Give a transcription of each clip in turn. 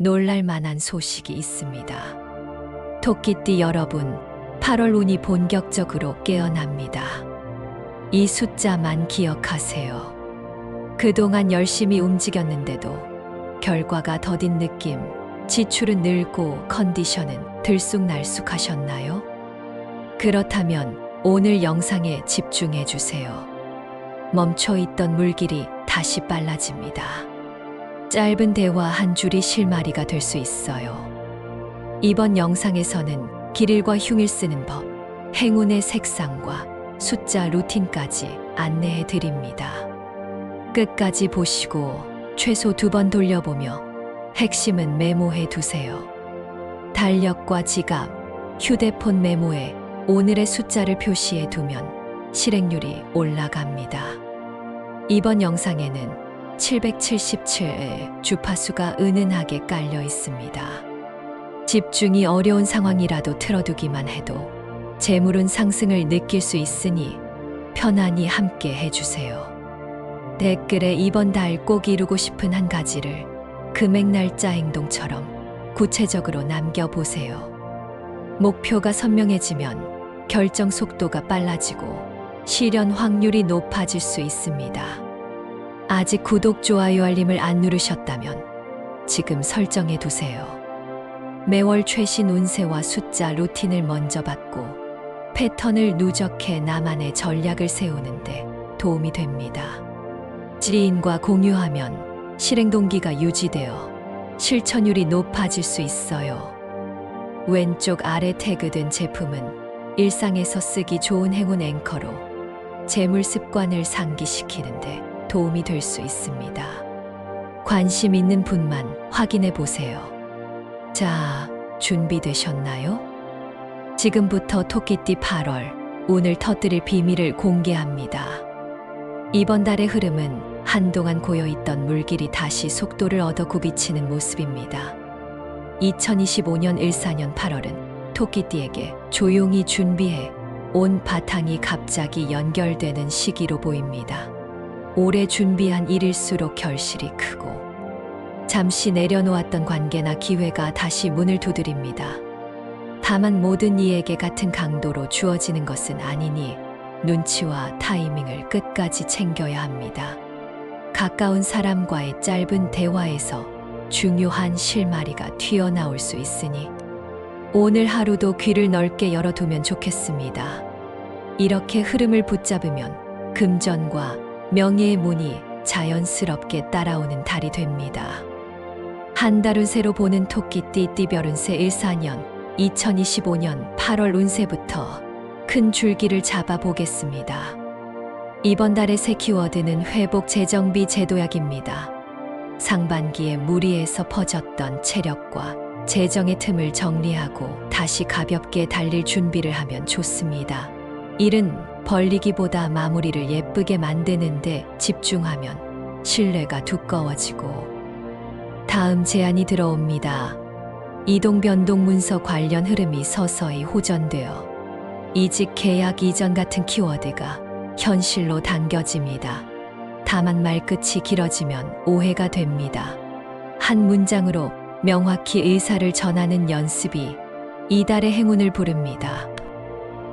놀랄 만한 소식이 있습니다. 토끼띠 여러분, 8월 운이 본격적으로 깨어납니다. 이 숫자만 기억하세요. 그동안 열심히 움직였는데도 결과가 더딘 느낌, 지출은 늘고 컨디션은 들쑥날쑥하셨나요? 그렇다면 오늘 영상에 집중해 주세요. 멈춰있던 물길이 다시 빨라집니다. 짧은 대화 한 줄이 실마리가 될 수 있어요. 이번 영상에서는 길일과 흉일 쓰는 법, 행운의 색상과 숫자 루틴까지 안내해 드립니다. 끝까지 보시고 최소 2번 돌려보며 핵심은 메모해 두세요. 달력과 지갑, 휴대폰 메모에 오늘의 숫자를 표시해 두면 실행률이 올라갑니다. 이번 영상에는 777의 주파수가 은은하게 깔려 있습니다. 집중이 어려운 상황이라도 틀어두기만 해도 재물운 상승을 느낄 수 있으니 편안히 함께 해주세요. 댓글에 이번 달 꼭 이루고 싶은 한 가지를 금액 날짜 행동처럼 구체적으로 남겨보세요. 목표가 선명해지면 결정 속도가 빨라지고 실현 확률이 높아질 수 있습니다. 아직 구독, 좋아요, 알림을 안 누르셨다면 지금 설정해 두세요. 매월 최신 운세와 숫자 루틴을 먼저 받고 패턴을 누적해 나만의 전략을 세우는데 도움이 됩니다. 지인과 공유하면 실행 동기가 유지되어 실천율이 높아질 수 있어요. 왼쪽 아래 태그된 제품은 일상에서 쓰기 좋은 행운 앵커로 재물 습관을 상기시키는데 도움이 될 수 있습니다. 관심 있는 분만 확인해 보세요. 자, 준비되셨나요? 지금부터 토끼띠 8월 운을 터뜨릴 비밀을 공개합니다. 이번 달의 흐름은 한동안 고여있던 물길이 다시 속도를 얻어 굽이치는 모습입니다. 2025년 14년 8월은 토끼띠에게 조용히 준비해 온 바탕이 갑자기 연결되는 시기로 보입니다. 오래 준비한 일일수록 결실이 크고 잠시 내려놓았던 관계나 기회가 다시 문을 두드립니다. 다만 모든 이에게 같은 강도로 주어지는 것은 아니니 눈치와 타이밍을 끝까지 챙겨야 합니다. 가까운 사람과의 짧은 대화에서 중요한 실마리가 튀어나올 수 있으니 오늘 하루도 귀를 넓게 열어두면 좋겠습니다. 이렇게 흐름을 붙잡으면 금전과 명예의 문이 자연스럽게 따라오는 달이 됩니다. 한 달 운세로 보는 토끼띠 띠별운세 14년 2025년 8월 운세부터 큰 줄기를 잡아보겠습니다. 이번 달의 새 키워드는 회복 재정비 제도약입니다. 상반기에 무리해서 퍼졌던 체력과 재정의 틈을 정리하고 다시 가볍게 달릴 준비를 하면 좋습니다. 일은 벌리기보다 마무리를 예쁘게 만드는데 집중하면 신뢰가 두꺼워지고 다음 제안이 들어옵니다. 이동 변동 문서 관련 흐름이 서서히 호전되어 이직 계약 이전 같은 키워드가 현실로 당겨집니다. 다만 말끝이 길어지면 오해가 됩니다. 한 문장으로 명확히 의사를 전하는 연습이 이달의 행운을 부릅니다.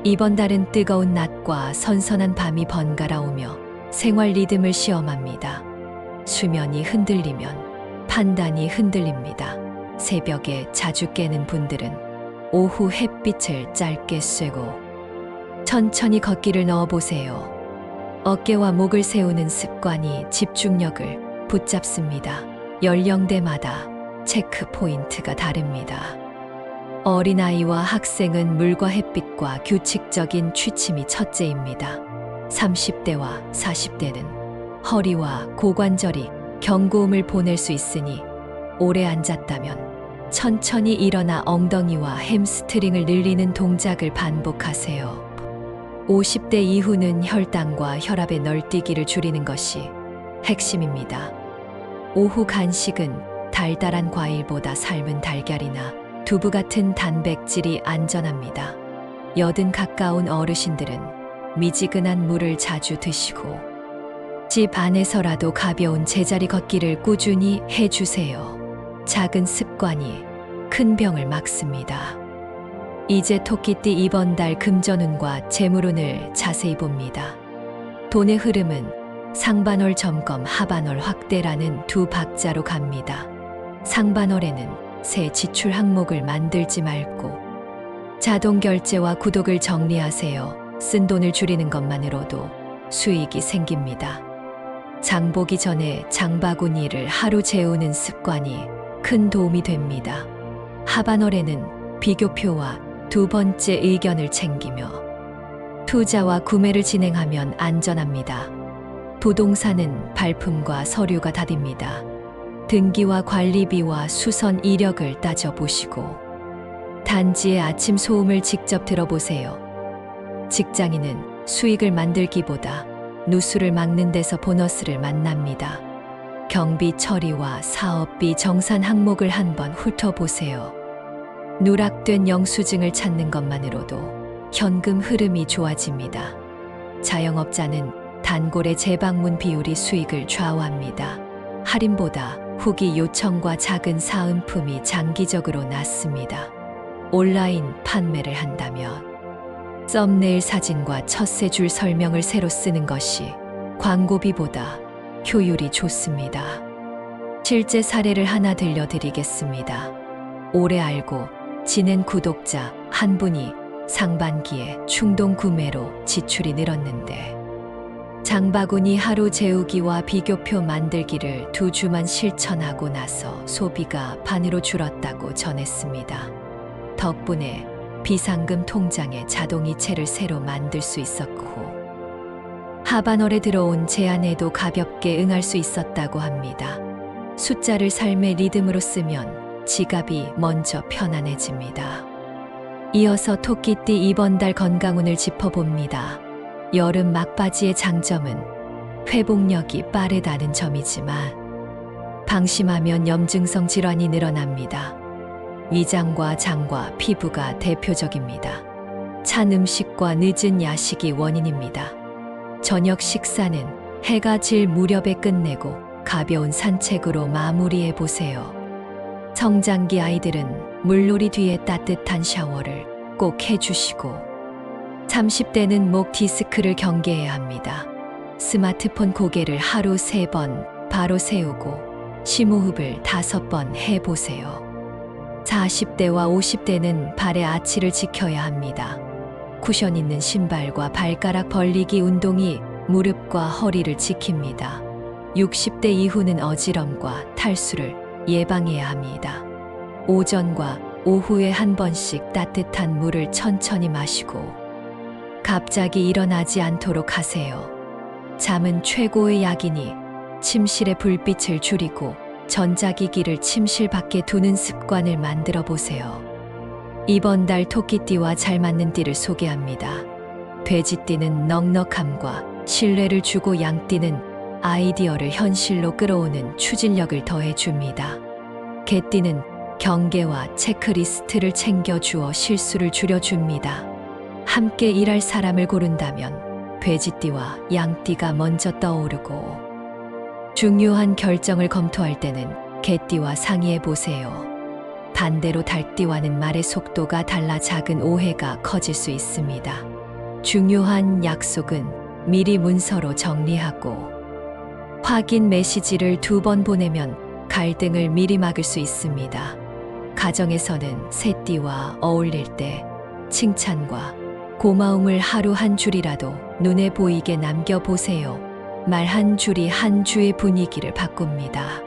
이번 달은 뜨거운 낮과 선선한 밤이 번갈아 오며 생활 리듬을 시험합니다. 수면이 흔들리면 판단이 흔들립니다. 새벽에 자주 깨는 분들은 오후 햇빛을 짧게 쐬고 천천히 걷기를 넣어보세요. 어깨와 목을 세우는 습관이 집중력을 붙잡습니다. 연령대마다 체크 포인트가 다릅니다. 어린아이와 학생은 물과 햇빛과 규칙적인 취침이 첫째입니다. 30대와 40대는 허리와 고관절이 경고음을 보낼 수 있으니 오래 앉았다면 천천히 일어나 엉덩이와 햄스트링을 늘리는 동작을 반복하세요. 50대 이후는 혈당과 혈압의 널뛰기를 줄이는 것이 핵심입니다. 오후 간식은 달달한 과일보다 삶은 달걀이나 두부 같은 단백질이 안전합니다. 여든 가까운 어르신들은 미지근한 물을 자주 드시고 집 안에서라도 가벼운 제자리 걷기를 꾸준히 해주세요. 작은 습관이 큰 병을 막습니다. 이제 토끼띠 이번 달 금전운과 재물운을 자세히 봅니다. 돈의 흐름은 상반월 점검, 하반월 확대라는 두 박자로 갑니다. 상반월에는 새 지출 항목을 만들지 말고 자동 결제와 구독을 정리하세요. 쓴 돈을 줄이는 것만으로도 수익이 생깁니다. 장보기 전에 장바구니를 하루 재우는 습관이 큰 도움이 됩니다. 하반월에는 비교표와 두 번째 의견을 챙기며 투자와 구매를 진행하면 안전합니다. 부동산은 발품과 서류가 다딥니다. 등기와 관리비와 수선 이력을 따져보시고 단지의 아침 소음을 직접 들어보세요. 직장인은 수익을 만들기보다 누수를 막는 데서 보너스를 만납니다. 경비 처리와 사업비 정산 항목을 한번 훑어보세요. 누락된 영수증을 찾는 것만으로도 현금 흐름이 좋아집니다. 자영업자는 단골의 재방문 비율이 수익을 좌우합니다. 할인보다 후기 요청과 작은 사은품이 장기적으로 낫습니다. 온라인 판매를 한다면 썸네일 사진과 첫 세 줄 설명을 새로 쓰는 것이 광고비보다 효율이 좋습니다. 실제 사례를 하나 들려드리겠습니다. 오래 알고 지낸 구독자 한 분이 상반기에 충동 구매로 지출이 늘었는데 장바구니 하루 재우기와 비교표 만들기를 2주만 실천하고 나서 소비가 반으로 줄었다고 전했습니다. 덕분에 비상금 통장에 자동이체를 새로 만들 수 있었고 하반월에 들어온 제안에도 가볍게 응할 수 있었다고 합니다. 숫자를 삶의 리듬으로 쓰면 지갑이 먼저 편안해집니다. 이어서 토끼띠 이번 달 건강운을 짚어봅니다. 여름 막바지의 장점은 회복력이 빠르다는 점이지만 방심하면 염증성 질환이 늘어납니다. 위장과 장과 피부가 대표적입니다. 찬 음식과 늦은 야식이 원인입니다. 저녁 식사는 해가 질 무렵에 끝내고 가벼운 산책으로 마무리해 보세요. 성장기 아이들은 물놀이 뒤에 따뜻한 샤워를 꼭 해주시고 30대는 목 디스크를 경계해야 합니다. 스마트폰 고개를 하루 3번 바로 세우고 심호흡을 5번 해보세요. 40대와 50대는 발의 아치를 지켜야 합니다. 쿠션 있는 신발과 발가락 벌리기 운동이 무릎과 허리를 지킵니다. 60대 이후는 어지럼과 탈수를 예방해야 합니다. 오전과 오후에 한 번씩 따뜻한 물을 천천히 마시고 갑자기 일어나지 않도록 하세요. 잠은 최고의 약이니 침실의 불빛을 줄이고 전자기기를 침실 밖에 두는 습관을 만들어 보세요. 이번 달 토끼띠와 잘 맞는 띠를 소개합니다. 돼지띠는 넉넉함과 신뢰를 주고 양띠는 아이디어를 현실로 끌어오는 추진력을 더해줍니다. 개띠는 경계와 체크리스트를 챙겨주어 실수를 줄여줍니다. 함께 일할 사람을 고른다면 돼지띠와 양띠가 먼저 떠오르고 중요한 결정을 검토할 때는 개띠와 상의해 보세요. 반대로 달띠와는 말의 속도가 달라 작은 오해가 커질 수 있습니다. 중요한 약속은 미리 문서로 정리하고 확인 메시지를 2번 보내면 갈등을 미리 막을 수 있습니다. 가정에서는 새띠와 어울릴 때 칭찬과 고마움을 하루 한 줄이라도 눈에 보이게 남겨보세요. 말 한 줄이 한 주의 분위기를 바꿉니다.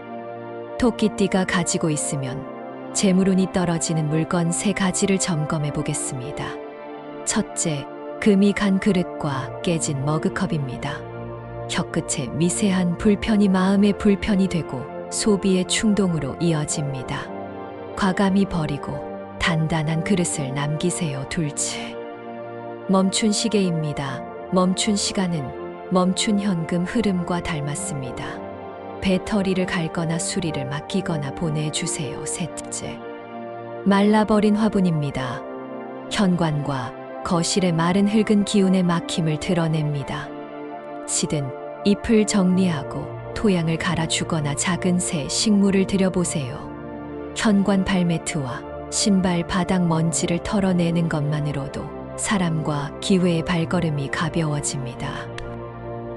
토끼띠가 가지고 있으면 재물운이 떨어지는 물건 3가지를 점검해 보겠습니다. 첫째, 금이 간 그릇과 깨진 머그컵입니다. 혀끝에 미세한 불편이 마음의 불편이 되고 소비의 충동으로 이어집니다. 과감히 버리고 단단한 그릇을 남기세요. 둘째, 멈춘 시계입니다. 멈춘 시간은 멈춘 현금 흐름과 닮았습니다. 배터리를 갈거나 수리를 맡기거나 보내주세요. 셋째, 말라버린 화분입니다. 현관과 거실의 마른 흙은 기운의 막힘을 드러냅니다. 시든 잎을 정리하고 토양을 갈아주거나 작은 새 식물을 들여보세요. 현관 발매트와 신발 바닥 먼지를 털어내는 것만으로도 사람과 기회의 발걸음이 가벼워집니다.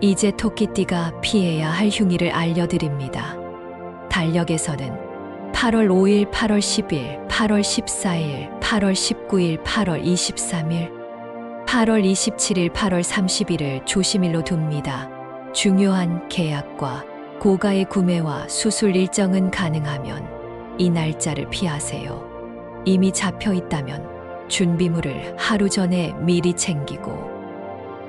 이제 토끼띠가 피해야 할 흉의를 알려드립니다. 달력에서는 8월 5일, 8월 10일, 8월 14일, 8월 19일, 8월 23일, 8월 27일, 8월 30일을 조심일로 둡니다. 중요한 계약과 고가의 구매와 수술 일정은 가능하면 이 날짜를 피하세요. 이미 잡혀 있다면 준비물을 하루 전에 미리 챙기고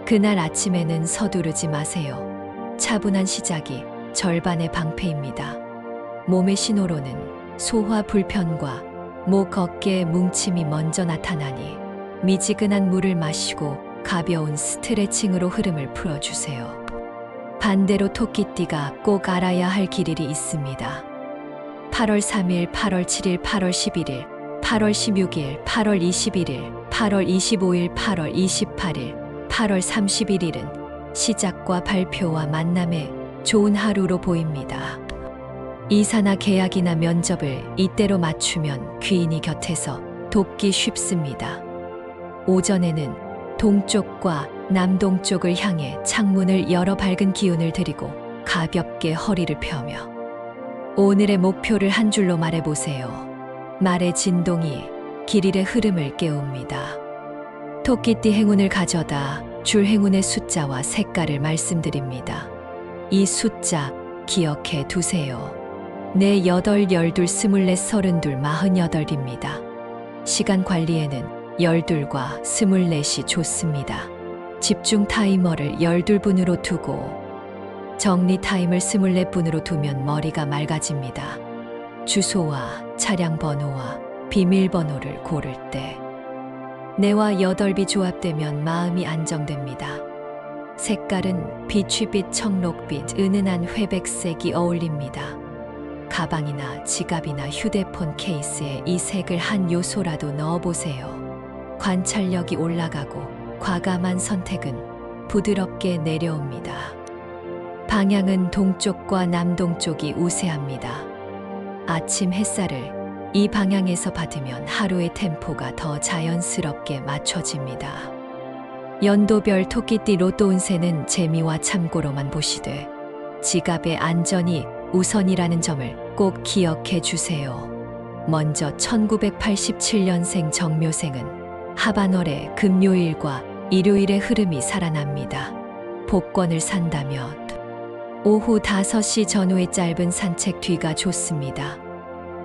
그날 아침에는 서두르지 마세요. 차분한 시작이 절반의 방패입니다. 몸의 신호로는 소화 불편과 목 어깨 뭉침이 먼저 나타나니 미지근한 물을 마시고 가벼운 스트레칭으로 흐름을 풀어주세요. 반대로 토끼띠가 꼭 알아야 할 길일이 있습니다. 8월 3일, 8월 7일, 8월 11일, 8월 16일, 8월 21일, 8월 25일, 8월 28일, 8월 31일은 시작과 발표와 만남에 좋은 하루로 보입니다. 이사나 계약이나 면접을 이때로 맞추면 귀인이 곁에서 돕기 쉽습니다. 오전에는 동쪽과 남동쪽을 향해 창문을 열어 밝은 기운을 드리고 가볍게 허리를 펴며 오늘의 목표를 한 줄로 말해보세요. 말의 진동이 길일의 흐름을 깨웁니다. 토끼띠 행운을 가져다 줄 행운의 숫자와 색깔을 말씀드립니다. 이 숫자 기억해 두세요. 네, 8, 12, 24, 32, 48입니다. 시간 관리에는 12과 24이 좋습니다. 집중 타이머를 12분으로 두고 정리 타임을 24분으로 두면 머리가 맑아집니다. 주소와 차량 번호와 비밀번호를 고를 때 내와 8이 조합되면 마음이 안정됩니다. 색깔은 비취빛, 청록빛, 은은한 회백색이 어울립니다. 가방이나 지갑이나 휴대폰 케이스에 이 색을 한 요소라도 넣어보세요. 관찰력이 올라가고 과감한 선택은 부드럽게 내려옵니다. 방향은 동쪽과 남동쪽이 우세합니다. 아침 햇살을 이 방향에서 받으면 하루의 템포가 더 자연스럽게 맞춰집니다. 연도별 토끼띠 로또 운세는 재미와 참고로만 보시되 지갑의 안전이 우선이라는 점을 꼭 기억해 주세요. 먼저 1987년생 정묘생은 하반월에 금요일과 일요일의 흐름이 살아납니다. 복권을 산다면 오후 5시 전후의 짧은 산책 뒤가 좋습니다.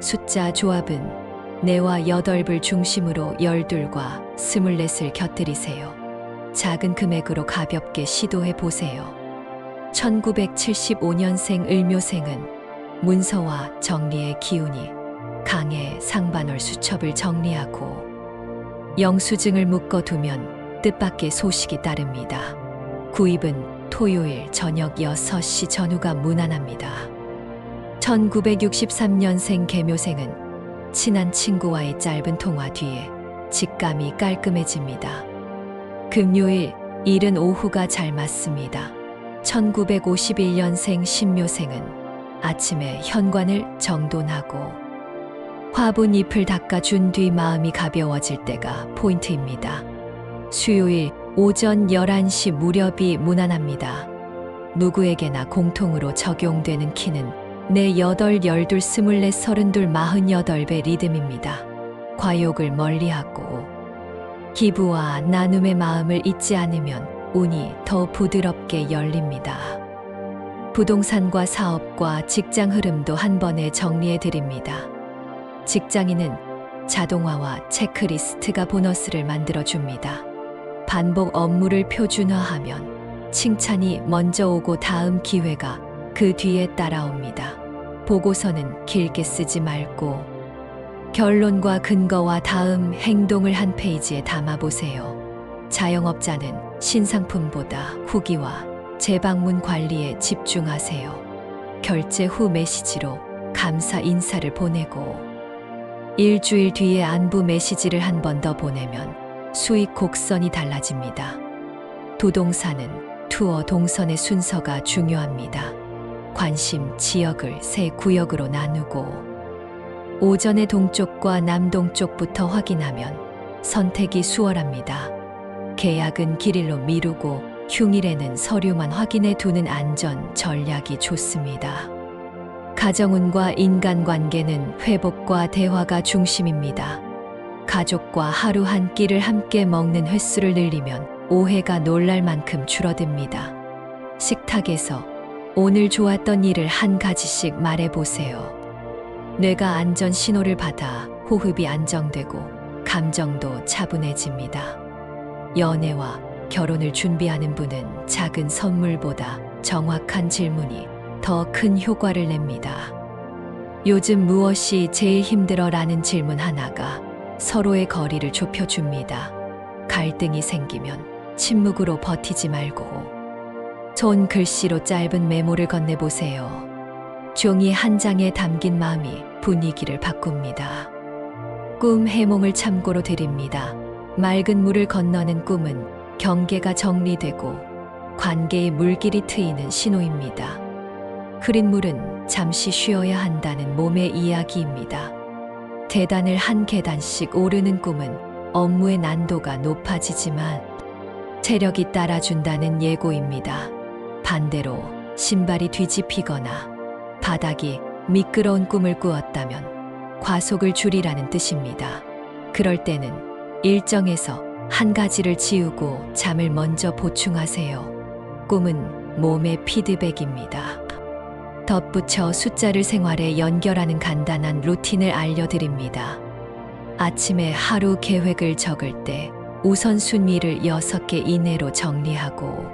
숫자 조합은 네와 8을 중심으로 12과 24을 곁들이세요. 작은 금액으로 가볍게 시도해 보세요. 1975년생 을묘생은 문서와 정리의 기운이 강해 상반월 수첩을 정리하고 영수증을 묶어두면 뜻밖의 소식이 따릅니다. 구입은 토요일 저녁 6시 전후가 무난합니다. 1963년생 개묘생은 친한 친구와의 짧은 통화 뒤에 직감이 깔끔해집니다. 금요일 일은 오후가 잘 맞습니다. 1951년생 신묘생은 아침에 현관을 정돈하고 화분 잎을 닦아준 뒤 마음이 가벼워질 때가 포인트입니다. 수요일 오전 11시 무렵이 무난합니다. 누구에게나 공통으로 적용되는 키는 네 8, 12, 24, 32, 48배 리듬입니다. 과욕을 멀리하고 기부와 나눔의 마음을 잊지 않으면 운이 더 부드럽게 열립니다. 부동산과 사업과 직장 흐름도 한 번에 정리해 드립니다. 직장인은 자동화와 체크리스트가 보너스를 만들어 줍니다. 반복 업무를 표준화하면 칭찬이 먼저 오고 다음 기회가 그 뒤에 따라옵니다. 보고서는 길게 쓰지 말고 결론과 근거와 다음 행동을 한 페이지에 담아보세요. 자영업자는 신상품보다 후기와 재방문 관리에 집중하세요. 결제 후 메시지로 감사 인사를 보내고 일주일 뒤에 안부 메시지를 한 번 더 보내면 수익 곡선이 달라집니다. 부동산은 투어 동선의 순서가 중요합니다. 관심 지역을 세 구역으로 나누고 오전에 동쪽과 남동쪽부터 확인하면 선택이 수월합니다. 계약은 길일로 미루고 휴일에는 서류만 확인해 두는 안전 전략이 좋습니다. 가정운과 인간관계는 회복과 대화가 중심입니다. 가족과 하루 한 끼를 함께 먹는 횟수를 늘리면 오해가 놀랄 만큼 줄어듭니다. 식탁에서 오늘 좋았던 일을 한 가지씩 말해보세요. 뇌가 안전 신호를 받아 호흡이 안정되고 감정도 차분해집니다. 연애와 결혼을 준비하는 분은 작은 선물보다 정확한 질문이 더 큰 효과를 냅니다. 요즘 무엇이 제일 힘들어? 라는 질문 하나가 서로의 거리를 좁혀줍니다. 갈등이 생기면 침묵으로 버티지 말고 손 글씨로 짧은 메모를 건네보세요. 종이 한 장에 담긴 마음이 분위기를 바꿉니다. 꿈 해몽을 참고로 드립니다. 맑은 물을 건너는 꿈은 경계가 정리되고 관계의 물길이 트이는 신호입니다. 흐린 물은 잠시 쉬어야 한다는 몸의 이야기입니다. 계단을 한 계단씩 오르는 꿈은 업무의 난도가 높아지지만 체력이 따라준다는 예고입니다. 반대로 신발이 뒤집히거나 바닥이 미끄러운 꿈을 꾸었다면 과속을 줄이라는 뜻입니다. 그럴 때는 일정에서 한 가지를 지우고 잠을 먼저 보충하세요. 꿈은 몸의 피드백입니다. 덧붙여 숫자를 생활에 연결하는 간단한 루틴을 알려드립니다. 아침에 하루 계획을 적을 때 우선순위를 6개 이내로 정리하고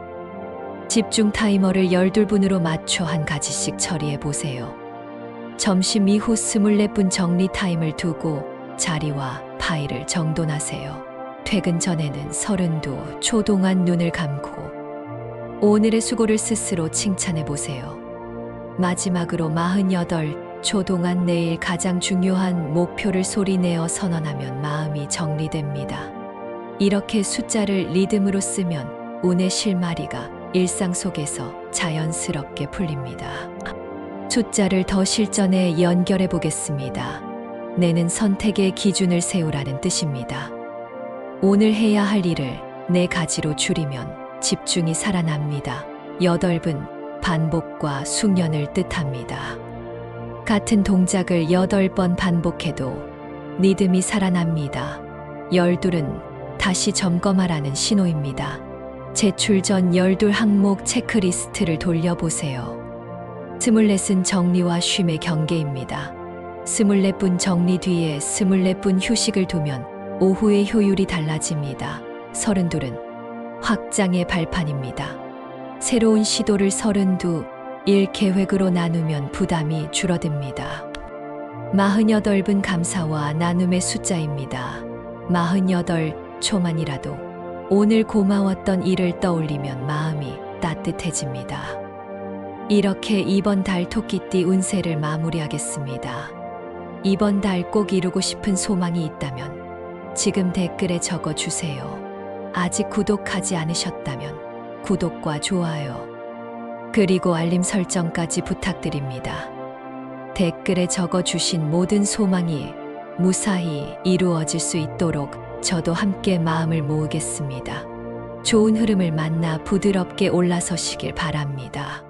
집중 타이머를 12분으로 맞춰 한 가지씩 처리해 보세요. 점심 이후 24분 정리 타임을 두고 자리와 파일을 정돈하세요. 퇴근 전에는 32초 동안 눈을 감고 오늘의 수고를 스스로 칭찬해 보세요. 마지막으로 48초 동안 내일 가장 중요한 목표를 소리내어 선언하면 마음이 정리됩니다. 이렇게 숫자를 리듬으로 쓰면 운의 실마리가 일상 속에서 자연스럽게 풀립니다. 숫자를 더 실전에 연결해 보겠습니다. 내는 선택의 기준을 세우라는 뜻입니다. 오늘 해야 할 일을 4가지로 줄이면 집중이 살아납니다. 8분 반복과 숙련을 뜻합니다. 같은 동작을 8번 반복해도 리듬이 살아납니다. 12은 다시 점검하라는 신호입니다. 제출 전 12 항목 체크리스트를 돌려보세요. 24은 정리와 쉼의 경계입니다. 24분 정리 뒤에 24분 휴식을 두면 오후의 효율이 달라집니다. 32은 확장의 발판입니다. 새로운 시도를 32일 계획으로 나누면 부담이 줄어듭니다. 48분 감사와 나눔의 숫자입니다. 48초만이라도 오늘 고마웠던 일을 떠올리면 마음이 따뜻해집니다. 이렇게 이번 달 토끼띠 운세를 마무리하겠습니다. 이번 달 꼭 이루고 싶은 소망이 있다면 지금 댓글에 적어주세요. 아직 구독하지 않으셨다면 구독과 좋아요 그리고 알림 설정까지 부탁드립니다. 댓글에 적어주신 모든 소망이 무사히 이루어질 수 있도록 저도 함께 마음을 모으겠습니다. 좋은 흐름을 만나 부드럽게 올라서시길 바랍니다.